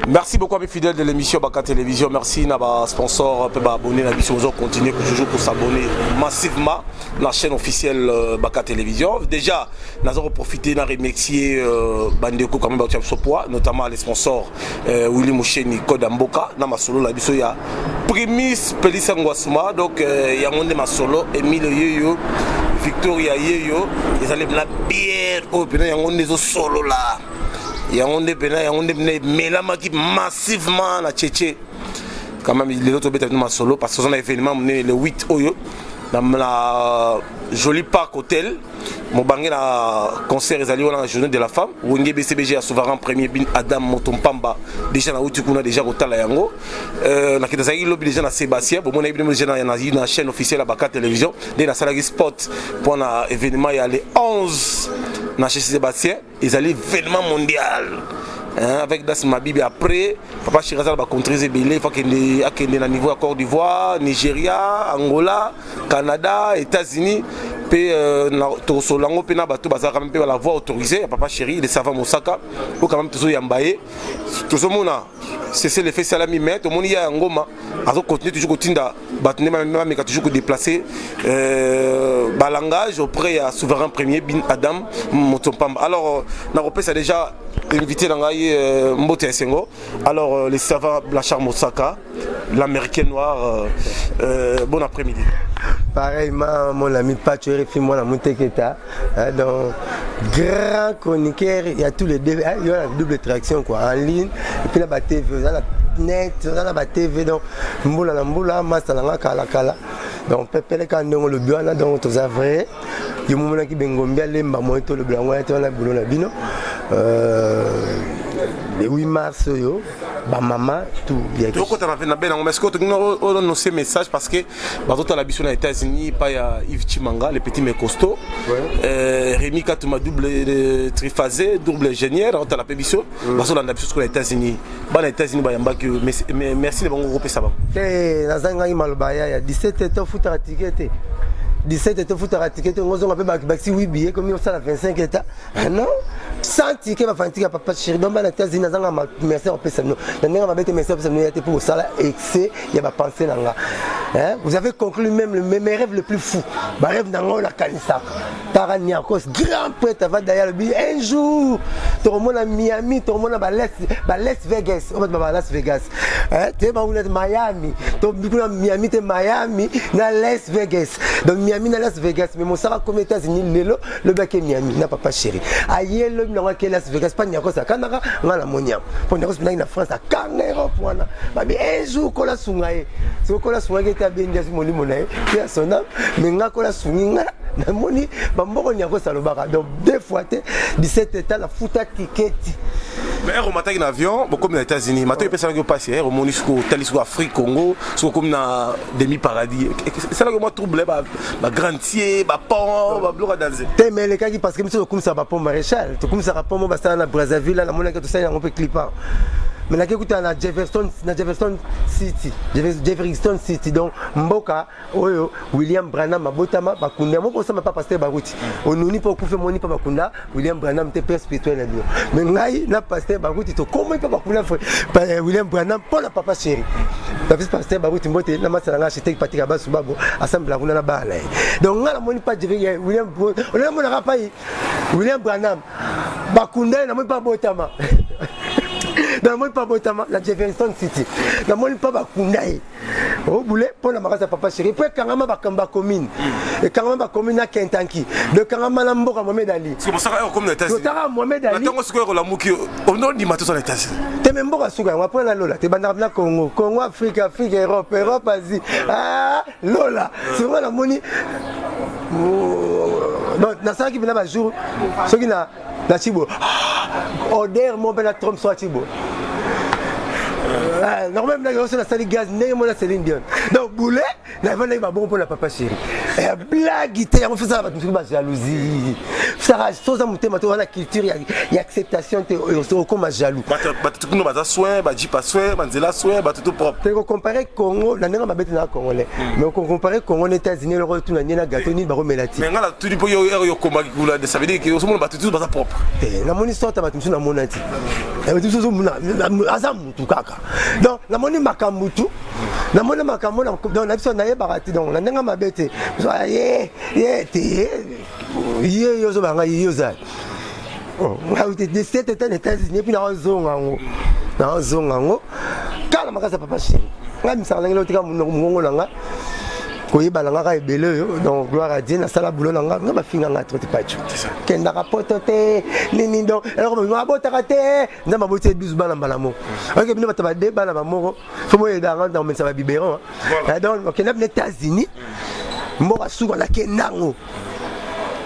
Merci beaucoup à mes fidèles de l'émission Baka Télévision. Merci à nos sponsors pour abonner à l'émission. Vous continuez toujours pour s'abonner massivement à la chaîne officielle Baka Télévision. Déjà, nous avons profité de remercier Bandeko quand même notamment les sponsors Willy Moucheni, Code Amboka, dans solo la biso ya Primis Pelissa Ngwasuma, donc il y a un de ma solo Emile Yoyo, Victoria Yoyo, ils allaient la bière au il y a un de solo là. Il y a un de massivement à Tchétché. Quand même, les autres bêtes ma solo parce que son événement le 8 Oyo dans la jolie parc hôtel. Mon bangé na concert est allé la journée de la femme. Wenge BCBG a souverain premier bin Adam Motompamba. Déjà na utikuna déjà kotala yango. Na kitazaki lobby déjà na Sébastien. Bon mon événement déjà na chaîne officielle à Baka Télévision. Dès na salagi spot pour un événement il y a les 11 na chez Sébastien. Ils allaient événement mondial. Avec Das Mabibi après, Papa Chirazal va contrer Belé, il faut qu'il y ait un niveau à Côte d'Ivoire, Nigeria, Angola, Canada, États-Unis. Puis Solango Pena Bato Bazar quand même la voie autorisée, Papa Chéri, les savants Mosaka, pour quand même tout Yambaye. Tout ce monde c'est l'effet salami mais tout le monde y a un goma. Alors continue toujours Tinda, Batne mais toujours déplacé balangage auprès à souverain premier Bin Adam Motompam. Alors Naropé ça déjà invité dans Mbote Sengo. Alors les savants Blachar Mosaka, l'américain noir, bon après-midi. Pareillement, mon ami Pachoué, moi la Monteketa, donc grand chroniqueur, il y a tous les deux, il y a la double traction quoi, en ligne, et puis la TV, la net, la TV, donc Mboula, Masalanga, Kala, donc Pepele quand on le bureau, donc tous vrai, il y a un moment qui bengombia, les mamans, le blanc, la boulot, la bino. Le 8 mars, ma maman, tout bien. Tu vois, tu as fait un bel est-ce que tu as donné ces messages parce que tu as l'habitude aux États-Unis, pas Yves Chimanga, les petits mais costauds. Rémi Katouma, double triphasé, double ingénieur, tu as la pébition. Parce que tu as l'habitude aux États-Unis. Les États-Unis, merci de vous regrouper ça. Il y a 17 ans, foot à ticket. 17 états foot à ticket, on a fait 8 billets, comme ça, 25 états. Non, sans ticket, ma fatigue à papa chéri. Donc, les États-Unis, on a merci à personne. On a fait merci à personne pour ça, excès, il y a ma pensée là. Vous avez conclu même mes rêves les plus fous. Ma rêve dans la Kanissa. Taraniakos, grand prêtre, va d'ailleurs un jour, tout le monde à Miami, tout le monde à Las Vegas. On va à Las Vegas. Tu es à Miami, tu es à Miami, tu es Miami, à Las Vegas. Donc, Miami na Las Vegas, mais mon sara comme États-Unis le bac est Miami, n'a pas chéri. Aïe le n'a que Las Vegas, pas n'y a ça Canada, on a la monia. Pour n'y a na France à Canada pour na. Mais un jour qu'on la sungaye, c'est qu'on la sungaye qui a bien dit mon limonaire, qui a son âme, mais n'a qu'on la sungaye. Na moni bamboko n'y a ça le baka. Donc deux fois 17 états la fouta ticket. Mais on m'attaque en avion, comme aux États-Unis. Maintenant, il peut s'en passer. On m'a dit que Afrique, Congo, comme dans demi-paradis. C'est là que moi trouble, ma grantier, ma pont, ma bloc à danser. Mais les cas qui parce que monsieur comme ça va pour maréchal, tout comme ça va pour moi basta na Brazzaville, la monnaie que tout ça on peut clipper. Mais là qui écoute na Jefferson City, donc Mboka, Oyo, William Branham, Mabotama, Bakunda, moi pour ça m'a pas passé Barouti. On nous n'y pas couper moni pas Bakunda, William Branham te père spirituel là. Mais ngai n'a passé Barouti, to comment pas Bakunda William Branham pour la papa chéri. La fils pasteur Barouti mbote na masala architecte Patika Basubabo, assemble la kuna na bala. Donc ngala moni pas William on a mon rapai William Branham, Bakunda na moi pas Botama. Dans mon pas Botama, la Jefferson City. Dans mon pas Bakundai. Oh, boulé, pour la marasa papa chéri. Puis Kangama Bakamba commune. Et Kangama commune à Kentucky. De Kangama Lamboka Mohamed Ali. C'est pour ça qu'on comme les États-Unis. Totara Mohamed Ali. Attends, ce que la mouki, on a dit matos aux États-Unis. T'es même pas souga, on va prendre la Lola. T'es banabla Congo, Congo, Afrique, Europe, Asie. Ah, Lola. C'est vraiment la monnaie. Non, dans ça qui vient là jour, ce qui n'a la Chibo. Odeur mon bel Trump soit Chibo. Normalement, la salle gaz, n'est mon la Céline Dion. Donc, boulet, la vanne va bon pour la papa chérie. blague te yango fesa bato ba jalousie ça soza mutema to wana culture ya acceptation te okoma jaloux bato kuno baza soin ba jipa soin banzela soin bato tout propre te ko comparer Congo na nenga mabete na congolais mais ko comparer Congo na États-Unis le retour na na gâteau ni baro melati mais ngala tout po yo koma kula de ça veut dire que so mo bato tout baza propre na moni sorte bato na monati et bato so mona azamu tu kaka donc na moni makamutu na moni makamu donc na biso na ye barati donc na nenga mabete ye yo zo banga yo za ngawi te 17 ans États-Unis puis na zonga ngo kala makasa papa chéri ngami sala ngelo tika mungo nanga koyeba nanga ka ebele yo donc gloire à Dieu na sala boulot nanga ngaba finga ngatre te pacho kenda rapporte te nini donc alors ma bota te ndama bote 12 bana malamo ok bino bataba de bana mamoko faut mo yeda dans mais ça va biberon donc kenda aux États-Unis mora suka na kenango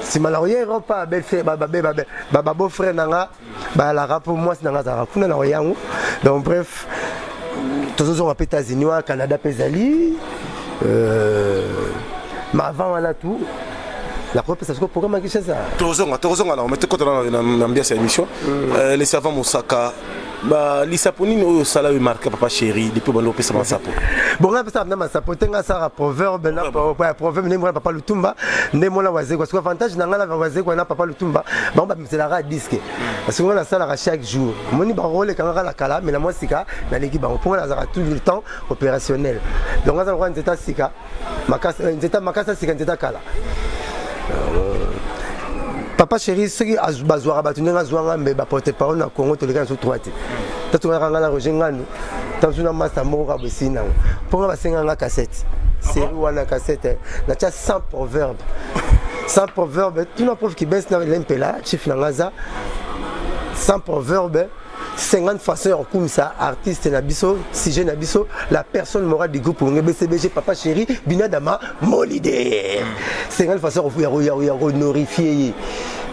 si malarié pas belle frère baba beau frère nanga ba la rap pour moi c'est nanga za kuna na yango donc bref tous aux États-Unis au Canada pesali mais avant on a tout la propre c'est ce que programme qui c'est ça tozonga na mettre côté na ambiance émission les savants Mosaka ba lisaponi no sala marqué papa chéri depuis bando pesa masapo bon on a ça na masapo tenga ça proverbe na proverbe ne papa lutumba ne mona wazé parce que avantage na ngala wazé ko na papa lutumba ba c'est la disque parce que on a ça la chaque jour moni ba rôle kanga la kala mais na moi sika na l'équipe ba pour na tout le temps opérationnel donc on a droit nzeta sika makasa sika nzeta kala papa chéri ce qui bazwara batunenga zwanga mbe ba porte parole na Congo to le kan so droite tatu nganga na rojengano tatu na master moko ka besina pour ba senga nga cassette série wana cassette na cha 100 proverbes tout na prof qui baisse na lempela chief na ngaza 100 proverbes 50 façons comme ça artiste na biso sujet na biso la personne morale du groupe BCBG papa chéri binadama molide 50 façons ya honorifier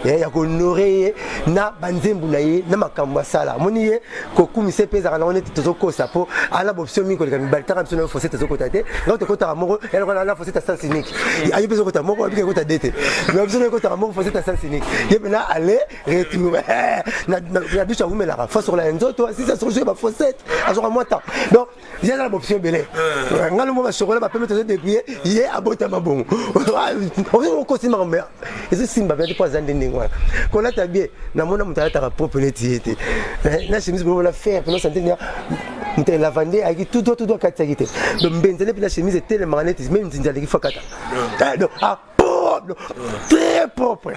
ya honorer na banzembu na ye na makambo sala moni ye ko kumise peza na onete tozoko sapo ala option mi ko le baltara biso na fossé tozoko tate na to kota moko elle na la fossé ta sens unique ayi bezo kota moko bi ko ta dete mais option ko ta moko fossé ta sens unique ye na aller retour na biso vous la face sur la nzoto si ça se joue ba fossé azora moi temps donc il y a la option belé ngalo mo ba chocolat ba permettre de débrouiller ye abota mabongo on ko sima mais et simba ba pas andending qu'on a bien na mona mutala ta propre netiete na chemise pour la faire pour nous sentir mutala la vendre avec tout katagite donc benzene puis la chemise est tellement nette même nzinjali ki fakata donc très propre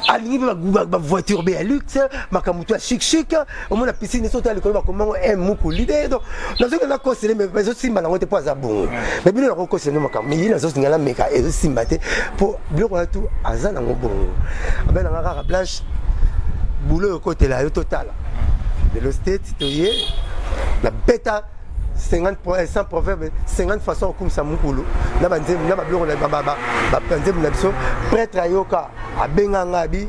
aligné ba voiture be luxe makamutu chic au moins la piscine sauter à l'école comment un moukou l'idée donc dans ce que na conseiller mais aussi simba na pas za bon mais bien na conseiller makamu mais na zo ngala meka et simba te pour bien on a tout azana ngobon ben na rara blanche boulot côté là total de l'ostate toyé la bêta 50 100 proverbes 50 façons comme ça mukulu na banzem na babloko na baba banzem na biso prêtre ayoka abenganga bi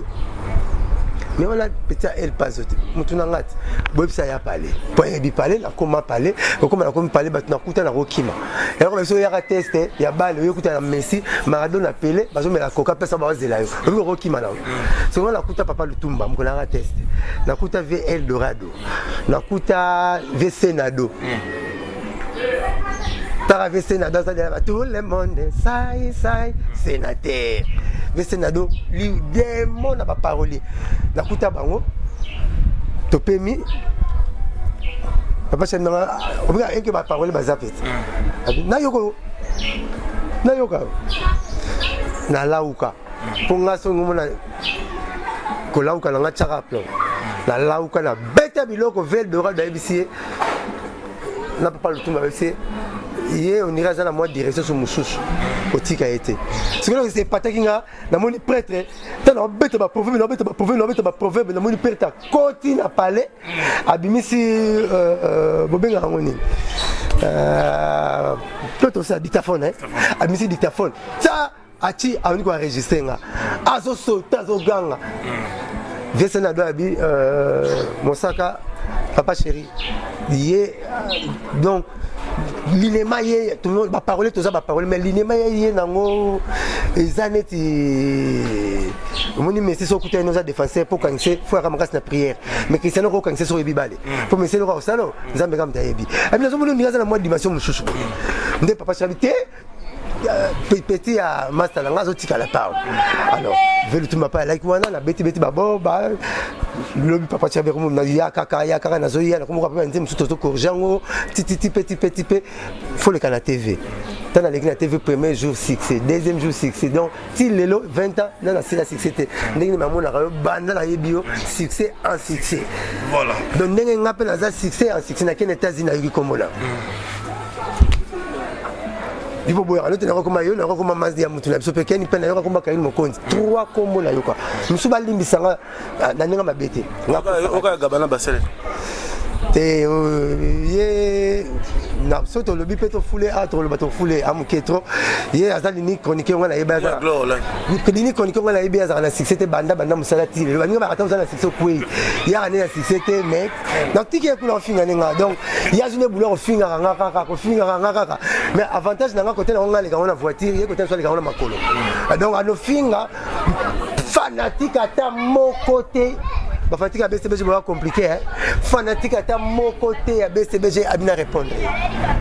mais on a petit elle passe mutuna ngati bobisa ya parler point bi parler na comment parler comment parler batuna kuta na rokima et comme ça ya tester ya balle yo kuta na Messi Maradona pelé bazo me la coca pesa ba zela yo rokima na c'est on la kuta papa lutumba mko na tester na kuta VL Dorado na kuta VC Nado Taravé Sénado, tout le monde, sénateur. Mais Sénado, lui, démon n'a pas parlé. La Kouta Bango, Topemi, Papa Chenara, on va un qui va parler, Bazapet. Nayoko, Nalauka, Ponga son Kolauka, Nanga Charaplo, Nalauka, la bête biloko, Vel de Rad d'ABC, n'a pas le tout, mais on ira dans la moindre direction sur Moussous. Au tika été. Ce que c'est pas takinga, na moni prêtre, t'as un bête ma proverbe, na moni prêtre continue à parler, abimisi bobenga ngoni. Plutôt ça dictaphone, abimisi dictaphone. Ça ati a unique enregistrer nga. Azo sauta azo ganga. Vesena do abi Mosaka papa chéri. Donc l'inema yé tout le monde va parler tout ça va parler mais l'inema yé nango les années on dit mais c'est ce côté nous a défensé pour quand c'est faut ramener la prière mais Cristiano quand c'est sur Bible pour mais c'est le roi ça non nzambe comme tayebi et bien nous nous dans la dimension mchouchou ndé papa chabité petit à master la zotika la parole alors velu tu m'appelles like wana la beti babo ba le papa chabé comme na ya kaka na zoya na comme papa nzem tout to corjango petit faut le canal TV dans la ligue na TV premier jour succès deuxième jour succès donc til lelo 20 ans dans la série succès ndenge maman na banda na yebio succès en succès voilà donc ndenge ngape na za succès en succès na ken États-Unis na yuki komola il faut boire nous tenons comme ayo na comme masse dia mutu na biso peke ni pena yo comme kaini mokonzi trois kombo na yo kwa musu balimbisanga na ninga mabete oka gabana basele te ye na soto le bipeto foulé à trop le bateau foulé à muketro ye azali ni chroniquer on a yebaza ni chroniquer on a yebaza na succès banda musalati le bani ba atauza na succès kwe ya na succès mais na tiki ya kula finga ninga donc ya june bouleur finga ngaka mais avantage na côté na on a les gars on a voiture ye côté sur les gars on a makolo donc à nos finga fanatique à ta mon côté fanatique à BCBG va compliqué hein fanatique à ta mon côté à BCBG a bien répondre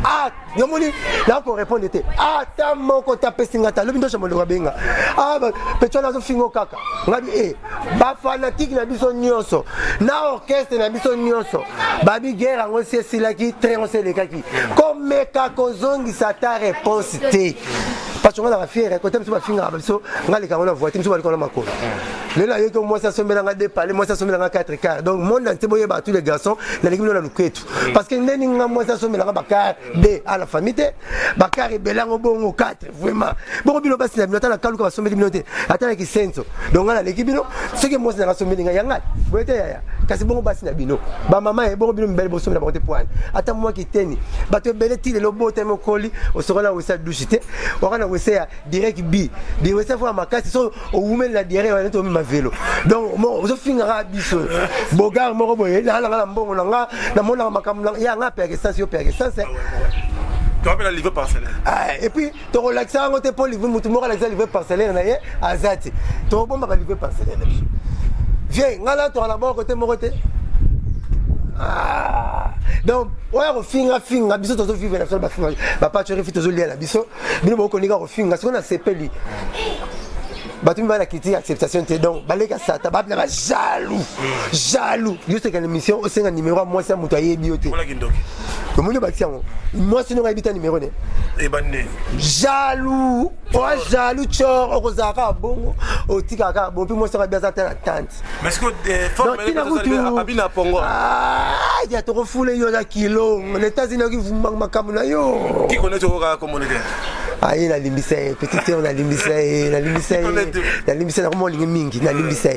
ah yomoni là pour répondre était ah ta mon côté pesingata le bindo chamolo benga ah pecho na zo fingo kaka ngabi ba fanatique na biso nyonso na orchestre na biso nyonso babi guerre ngo sesila ki très on se lekaki comme ka kozongi sa ta réponse té parce qu'on a la fière côté biso ba finga biso ngali ka on a voiture biso ba ko na makolo le là yeko moi ça sommet nga deux palais moi ça sommet nga 4 quarts donc monde entier boye ba tous les garçons na l'équipe na luketu parce que ndeni nga moi ça sommet nga bakar B à la famille bakar belango bongo 4 vraiment bon bino basi na bino ta na kaluka ba sommet bino te atana ki senso donc na l'équipe bino ce que moi na sommet nga yanga boyete ya kasi bongo basi na bino ba mama e bongo bino mbele bo sommet na bote point ata moi ki teni ba te bele ti le lobo te mo koli o sera na wesa douchité o kana wesa direct B di wesa fo makasi so o women la direct wa to ma vélo donc mo zo fingara biso bogar mo boye na la mbongo nga na mona makamla ya nga peke sens yo peke sens tu appelles la livre parcellaire et puis tu relaxes en côté pour livre mutu mo relaxer livre parcellaire na ye azati to bomba ba livre parcellaire viens ngala to la bon côté mo côté donc ouais finga biso to vivre na so ba finga ba pa tu refite to lia na biso bino bo konika ko finga ce qu'on a sepeli batumi bana kiti acceptation te donc baleka sata babna ba jaloux juste que l'émission au senga numéro moi ça muto ayebi yote wala kindoki to mo bakisi yango moi sinon ngabita numéro ne e banne jaloux jaloux chor okozaka bongo otika ka bon puis moi ça va bien ça ta tante mais est-ce que forme elle abina pongo ya to refoule yo na kilo les États-Unis qui vous makamuna yo qui connaît au communauté ayi na limbisa petite on a limbisa na comment lingi mingi na limbisa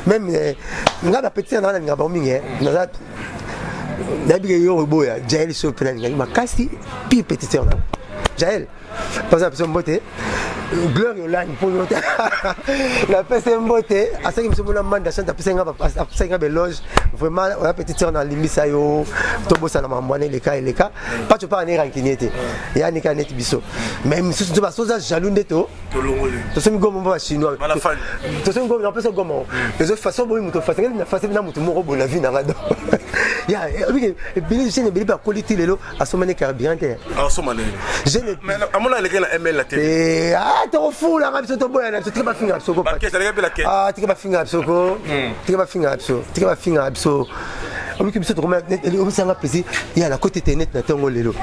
même ngaba petite na ngaba mingi na za d'habitude yo boya Jael so pena lingi makasi pi petite on Jael par exemple son beauté gloire là pour noter la personne beauté à ce qui me semble la manda chante à 5 beloge vraiment la petite sœur dans limisa yo tobo ça na mamwane les cas pas tu pas en rankinete ya ni kanet biso même si tu vas soza jaloux ndeto to so mi gomo ba chinois to so mi gomo na pesa gomo les autres façons boy muto façon na façon na muto moko bona vie na rado ya oui bili je ne bili pas qualité lelo à somane carburant à somane je ne mais à mon avis la ML la télé to fou la rabi to boya na to tika ba finga soko ba kesa la la ah tika ba finga soko tika ba finga so on qui biso to comment on s'en apprécie il y a la côté internet na tongo lelo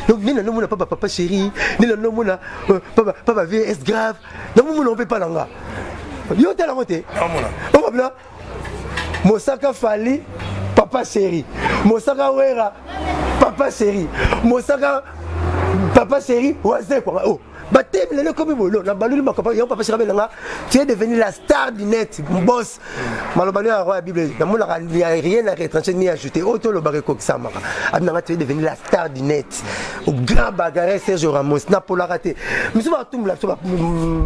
donc ni na no mona papa chéri ni na no mona papa VS grave na mona on peut pas langa yo tela moté on va bla Mosaka Fali papa chéri Mosaka Wera papa chéri Mosaka papa chéri oise quoi oh batem le comme bolo na balulu makapa yo papa chéri belanga tu es devenu la star du net boss malobani a roi bible na mona rien à retrancher ni ajouter auto le bareko kisamaka abinanga tu es devenu la star du net au grand bagarre Sergio Ramos na pola raté monsieur va tout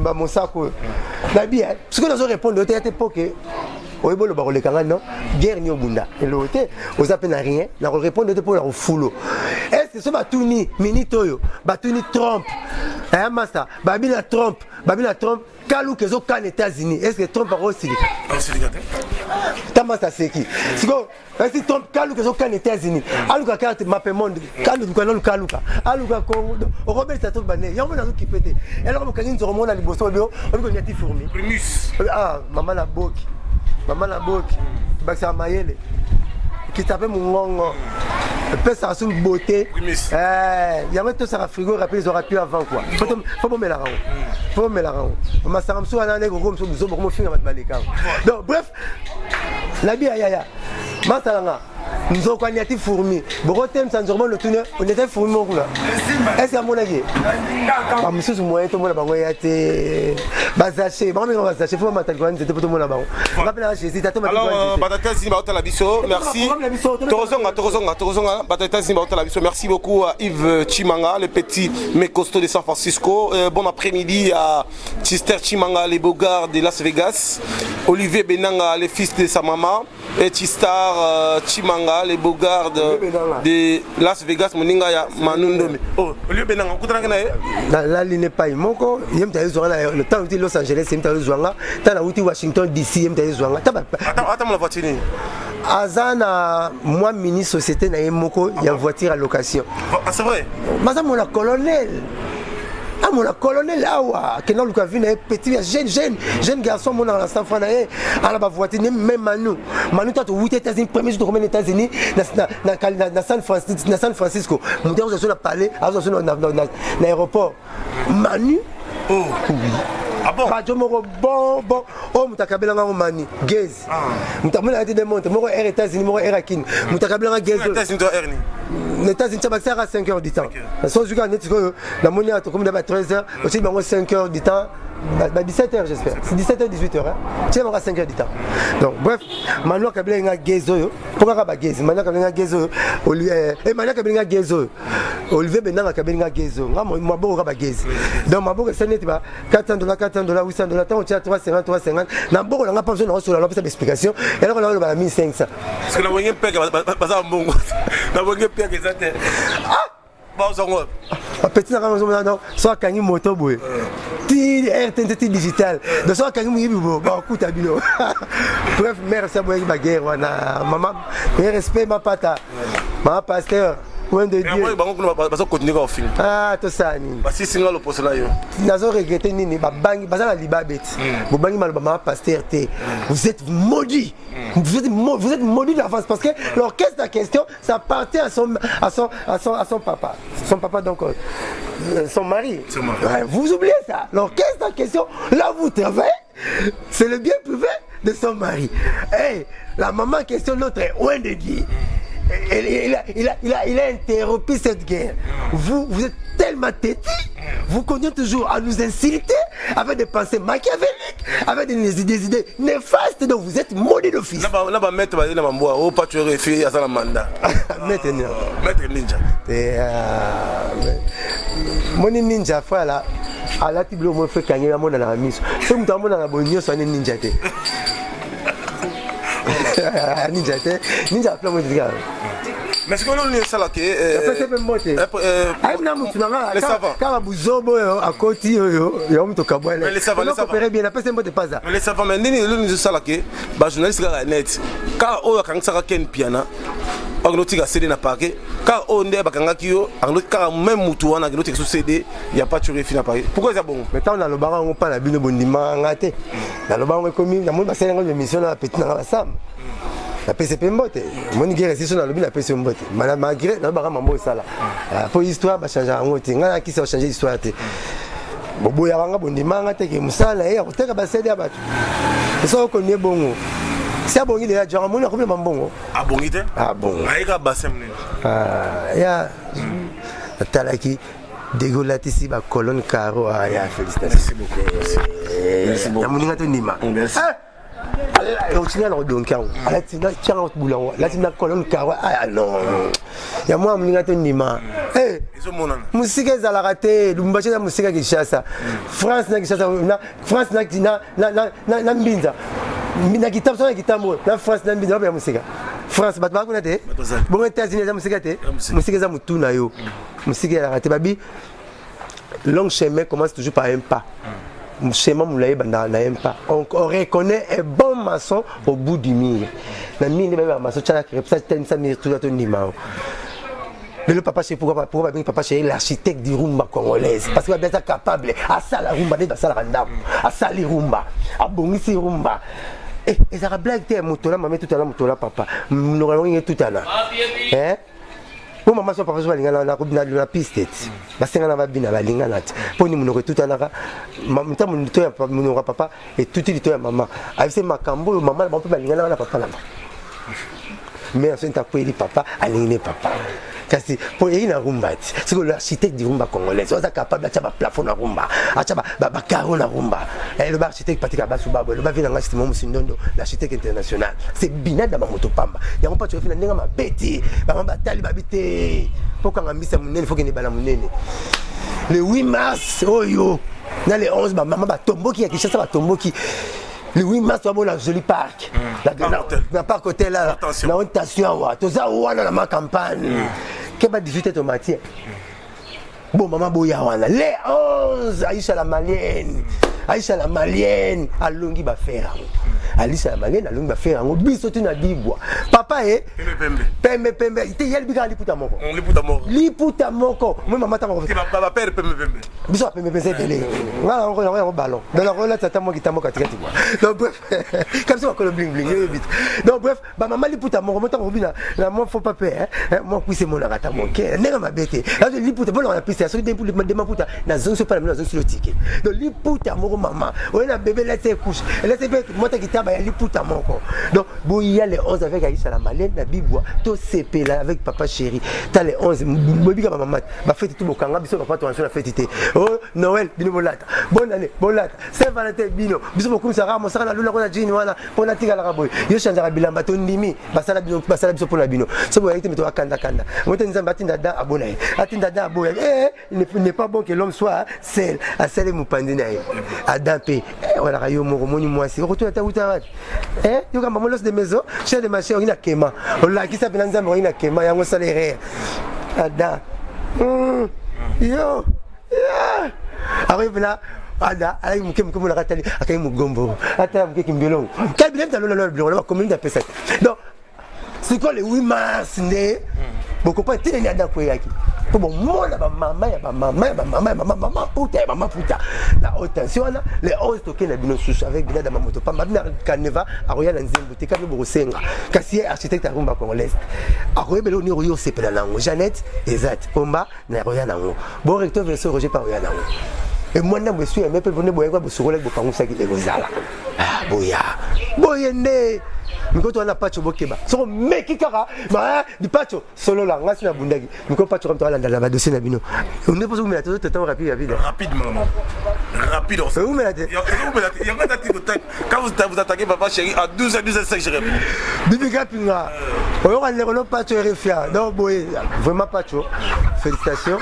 ba Mosako na bien ce que nous répondre au époque oui, bon, le barreau les canards, non? Guerre ni au bunda. Et l'autre, aux appels n'a rien, n'a répondre pour la foule. Est-ce est-ce que ce batuni minute oyo batuni Trump eh massa babina Trump kalu kezo kan États-Unis est-ce que Trump a aussi Tamasa seki siko est-ce Trump kalu kezo kan États-Unis aluka carte map monde kalu kaluka aluka Congo Robert Tato bané yango na ki pété alors mo kangi nzoro mona liboso bio on ko nyati fourmi primus maman la boki baksa mayele qui t'appelle mon ngongo peut ça sur beauté il y a tout ça frigo rapide ils auraient pu avant quoi faut pas me la rendre ma saram so ana nego comme so mo finga matbaleka donc bref la bi ya masalanga nous avons cognaté fourmi borotem sanzormo le tunnel on était fourmi mon là est-ce que mon avis ba monsieur ce moyen tout le monde ba ngoyate bazaché ba ngo bazaché faut matal quoi c'était pour tout le monde là-bas rappelle la jésus t'as alors batata si ba la biso merci Torozonga batata si ba la biso merci beaucoup à Yves Chimanga le petit mais costaud de San Francisco bon après-midi à Sister Chimanga les Bogards de Las Vegas Olivier Benanga le fils de sa maman et Chistar Chimanga les Bogards de Las Vegas moninga ya Manundomi oh Olivier Benanga kutana na la ligne pas moko yem ta zona le temps de Los Angeles yem ta zona ta na uti Washington DC yem ta zona attends la voiture azana moi mini société na moko ya voiture à location c'est vrai mais mon colonel mon colonel awa que non Lucas vient petit jeune garçon mon dans la San Francisco à la voiture même Manu t'as 8 États-Unis premier jour aux États-Unis na San Francisco mon dernier jour à parler à l'aéroport Manu oh ah bon radio moko bon oh mutakabela nga mani gaz mutamona ati de monte moko air États-Unis moko air akin mutakabela nga gaz États-Unis to air ni les États-Unis ça va à 5 heures du temps sans juger net la monnaie à comme d'abord 13 heures aussi bango 5 heures du temps 17 heures j'espère c'est 17 heures 18 heures tu vas avoir 5 heures du temps donc bref maintenant kabela nga gaz pourquoi ba gaz maintenant kabela nga gaz Olivier et maintenant kabela nga gaz Olivier Benanga kabela nga gaz nga mo ba gaz donc ma boka c'est net ba $400 $800 tant on tient 350 na boko nga pas besoin de recevoir la explication et alors on a 1500 parce que la wenge pega baza mbongo na wenge pega ezate petit na so kangi moto boy ti RTT digital donc so kangi muyibi bo ba kuta bilo bref merci à boy ba guerre wana maman respect ma pata ma pasteur point de Dieu bazo continuer au film to sani basi singa lo poste là yo nazo regretter nini ba bangi bazala libabet bo bangi mal ba pasteur te vous êtes maudits vous êtes maudits de la France parce que l'orchestre en question ça appartient à son papa donc son mari ouais, vous oubliez ça l'orchestre en question là vous travaillez c'est le bien privé de son mari hey, la maman en question l'autre est loin de Dieu. Il a interrompu cette guerre. Vous êtes tellement têtus, vous continuez toujours à nous insulter avec des pensées machiavéliques, avec des idées néfastes, donc vous êtes maudits d'office. Là-bas, maître, pas tu aurais fait à la mandat. Maître Ninja. Mon ninja, frère là, à la table, moi, fait gagner la monnaie dans la mise. Si vous avez un bon ninja, ninja plein de gars. Mais ce que l'on est ça là que les savants quand buzobo à côté yo mto kabwele les savants bien après c'est pas ça les savants mais nini l'on est ça là que ba journaliste ga net quand o yakangisa ka ken piana agnotika CD na paquet quand on est bakanga kiyo agnotika même mutu wana agnotika sur CD il y a pas tué fina paquet pourquoi ça bon mais tant na lobanga on pas la bino bondima ngate na lobanga komi na mo basenga émission na petit na sam la PCP mbote mon guerre c'est sur la lobby la PCP mbote malgré na ba mambo ça là pour histoire ba changer en ngote ngana ki ça changer histoire te bobo ya banga bondima ngate ke musala ya kuteka ba CD abatu so ko ne bongo c'est bon il est déjà mon ko mbongo ah bon ite ah bon aika basem ya talaki dégolatisi ba colonne caro ya félicitations merci beaucoup ya moninga to nima on tient dans donc là tu n'as pas boulot là tu n'as colonne caro ah non ya moi moninga to nima musique ezala raté lumbache na musique Kinshasa France na Kinshasa France na mbinza na kitambo na kitambo na France na mbinza ya musique France bato bakuna te bon États-Unis za musika te musika za mutuna yo musika ya raté babi long chemin commence toujours par un pas chemin moulaye banda na un pas on reconnaît un bon maçon au bout du mur na mine ba maçon tchala crêpe ça tellement ça mire tout à ton nimao. Mais le papa, c'est pourquoi papa, c'est l'architecte du rumba congolaise. Parce qu'il va être capable à ça la rumba, à ça la randam, à ça les rumba, à bonisi rumba. Et ça a blague, t'es motola, maman tout à l'heure, motola, papa. Nous allons tout à l'heure. Hein? Pour maman, son papa, je la piste. Parce que va bien la ligne. Pour nous, nous tout à l'heure. Maman, papa, et tout est dit à maman. Avec ces macambo, maman, on peut pas linger là, papa là. Mais ensuite, t'as pris papa, aligner papa. Kasi pour y rumba c'est que l'architecte du rumba congolais on est capable de faire plafond na rumba acha ba carreau na rumba et le architecte Patika Basuba le ba vient dans système Musindondo l'architecte international c'est binada mamoto pamba ya on pas tu fina ndenga mabeti ba batali babité pour quand ngambisa munene faut que ni bala munene le 8 mars oyo na le 11 ba mama ba tomboki ya Kinshasa ba tomboki le 8 mars, tu vas la jolie parc. La parc hôtel là. La rotation, tu as dans ma campagne. Qu'est-ce que tu as dit ton matière? Bon, maman Boyawana. Les 11, Aïcha la malienne. Aïcha la malienne. Alongi va faire. Aïcha la malienne, Alongi va faire. On biso tu na bibwa. Papa est. Pembe. Il te yel biga liputa moko. Liputa moko. Moi maman ta moko. Papa père pembe. Biso pembe c'est télé. Voilà, on ballon. Dans la relation tata moi qui t'a moka tikati quoi. Donc bref, comme ça on le bling bling vite. Donc bref, ba maman liputa moko, moi ta robina. La moi faut pas peur hein. Moi puis c'est mon arata mon cœur. N'est ma bête. Là liputa bon on a piste. Ça pour le maputa na zone sur pas la zone sur le ticket. Donc liputa moko maman. On a bébé là c'est couche. Là c'est bête moi ta kitaba ya liputa moko. Donc boya les 11 avec Aïcha la malène na bibwa. To CP là avec papa chéri. T'as les 11 bobi ka maman. Ba fête tout bokanga biso papa to sur la fête. Oh Noël bino bolata. Bonne année bolata. Saint-Valentin bino. Biso bokum sara mo sara na lula ko na jini wana. On a tika la raboy. Yo chanja bilamba to ndimi. Basala biso pour la bino. So boya meto akanda. Moi nzamba tinda da abona. Atinda da aboya. Il n'est pas bon que l'homme soit seul. À seul mupandina. Adapé. Voilà rayo mo moni moi si. Retour ta uta. Yo kama molos de maison, chez de marché on a kema. On la qui s'appelle nzamba on a kema yango salaire. Ada. Yo. Arrive là. Ada, ayi muke la ratali, akai mugombo. Ata muke kimbelong. Quel bien dans le commune de Pesset. Donc c'est quoi le 8 mars né? Beaucoup pas télé ada ko yaki. Bon moi là maman puta. La haute tension là, les 11 toqués na bino sous avec bina da mamoto pas mabina kaneva a royal nzembo te kabe bosenga. Kasi architecte à rumba congolaise. A royal belo ni royo sepela nango Jeannette exact. Komba na royal nango. Bon recteur verso Roger par royal nango. Et moi je suis aimé pour venir boire pour se rouler pour pangu ça qui est gozala. Ah boya. Boyende. Miko to na pacho bokeba. So meki kaka ba di pacho solo la ngasi na bundagi. Miko pacho comme to la ndala ba dossier na bino. On ne peut pas mettre tout temps rapide. Rapidement. Rapide. Vous mettez. Quand vous attaquez papa chéri à 12h05 je réponds. Bibi Kapinga. On a le pacho refia. Donc boy vraiment pacho. Félicitations.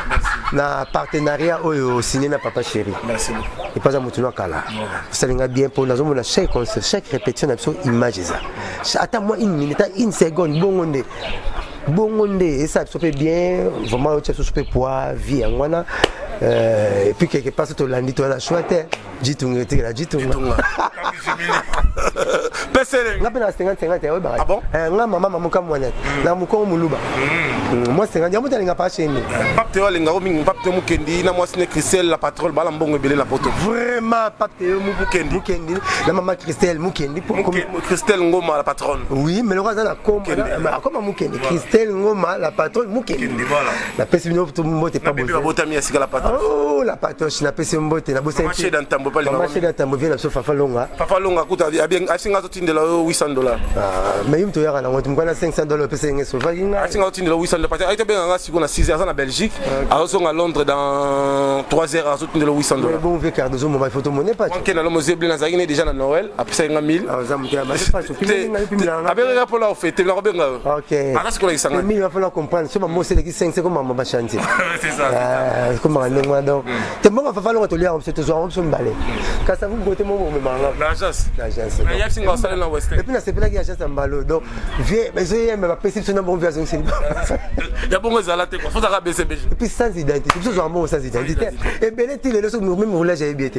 Na partenariat au signé na papa chéri. Merci. Et pas à Moutouna Kala. Ça l'est bien pour nous on a chaque concert, chaque répétition absolument image ça. Attends-moi une minute, une seconde, bongonde, et ça se fait bien, vraiment, tu se fait poids, vie, et puis quelque part, tu l'as dit, tu as choisi, Jitunga, tu as dit, ah bon? Maman, comme moi, là, mon corps, mon louba. Moi, c'est un diamant, il n'a pas chez nous. Pape Théo, Pape Théo Mukendi, na moi, c'est Christelle, la patronne, Balambong et Belé, la poteau. Vraiment, Pape Théo Mukendi, la maman Christelle Mukendi. Christelle Ngoma, la patronne. Oui, mais le roi, la comme Mukendi. Christelle Ngoma, la patronne Mukendi. Voilà. La pessimino, tout le monde est pas bon. La patronne. Oh, la patronne, la pessimino, la bosse. Marché dans Tambo, pas les marché dans Tambo, vient la sauce Fafalonga. Fafalonga, écoute, il y a bien, à $800, mais il me doit aller, on a $500 PC sur Vaginga. Il y a bien un si on a 6 heures en Belgique, à Londres dans 3 heures à $800. Bon, on veut Cardozo, mon photo monnaie pas. On a le musée Blanazagine déjà à Noël, après 5000. Ok. Il va falloir comprendre. Ce moment, c'est 5, c'est comme ma chantier. C'est ça. Comment on est donc. C'est bon, il va falloir te lire, on se te soit, on se balai. Quand ça vous goûtez mon moment. L'agence. L'agence. Yves Singa sala na Western. Et puis na sepela ki ya chance mbalo. Donc vie mais je me pesi sur na bon vie c'est. Ya bongo zala te quoi. Faut ça BCBG. Et puis sans identité. Tout ça sans identité. Et ben les leçons même roulage à bien.